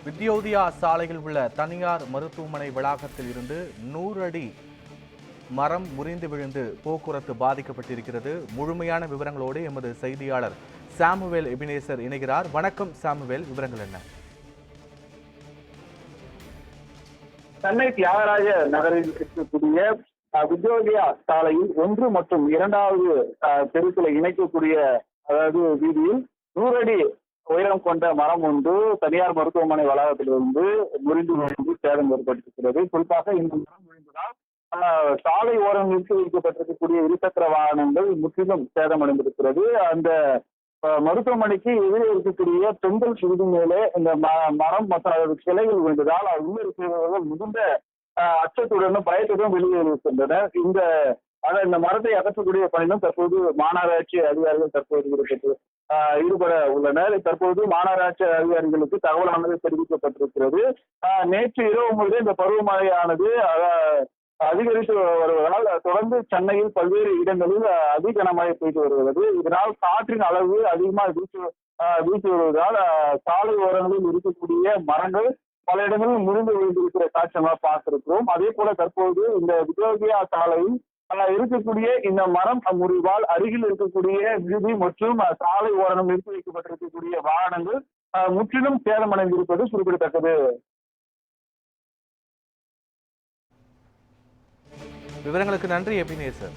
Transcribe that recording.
வித்யோதயா சாலையில் உள்ள தனியார் மருத்துவமனை வளாகத்தில் இருந்து 100 அடி மரம் முறிந்து விழுந்து போக்குவரத்து பாதிக்கப்பட்டிருக்கிறது. முழுமையான விவரங்களோடு எமது செய்தியாளர் சாமுவேல் எபினேசர் இணைகிறார். வணக்கம் சாமுவேல், விவரங்கள் என்ன? சென்னை தியாகராஜ நகரில் இருக்கக்கூடிய வித்யோதயா சாலையில் 1 மற்றும் 2வது தெருக்களை இணைக்கக்கூடிய அதாவது வீதியில் 100 அடி உயரம் கொண்ட மரம் ஒன்று தனியார் மருத்துவமனை வளாகத்திலிருந்து முறிந்து சேதம் ஏற்பட்டிருக்கிறது. குறிப்பாக இந்த மரம் முறிந்ததால் சாலை ஓரம் நிறுத்தி வைக்கப்பட்டிருக்கக்கூடிய இருசக்கர வாகனங்கள் முற்றிலும் சேதமடைந்திருக்கிறது. அந்த மருத்துவமனைக்கு எதிரே இருக்கக்கூடிய பெண்கள் விடுதி மேலே இந்த மரம் மற்றும் கிளைகள் விழுந்ததால் உள்ள இருக்கிறவர்கள் மிகுந்த அச்சத்துடனும் பயத்துடன் வெளியே இருக்கின்றனர். இந்த மரத்தை அகற்றக்கூடிய பணியிலும் தற்போது மாநகராட்சி அதிகாரிகள் தற்போது ஈடுபட உள்ளனர். தற்போது மாநகராட்சி அதிகாரிகளுக்கு தகவலானது தெரிவிக்கப்பட்டிருக்கிறது. நேற்று இரவு முதலே இந்த பருவமழையானது அதிகரித்து வருவதால் தொடர்ந்து சென்னையில் பல்வேறு இடங்களில் அதிகனமழை பெய்து வருகிறது. இதனால் காற்றின் அளவு அதிகமாக வீசி வருவதால் சாலை ஓரங்களில் இருக்கக்கூடிய மரங்கள் பல இடங்களில் முறிந்து விழுந்திருக்கிற காட்சி நம்ம பார்த்திருக்கிறோம். அதே போல தற்போது இந்த வித்யோதயா சாலையில் இருக்கக்கூடிய இந்த மரம் முறிவால் அருகில் இருக்கக்கூடிய வீதி மற்றும் சாலை ஓரம் நிறுத்தி வைக்கப்பட்டிருக்கக்கூடிய வாகனங்கள் முற்றிலும் சேதமடைந்திருப்பது குறிப்பிடத்தக்கது. விவரங்களுக்கு நன்றி எபினேசர்.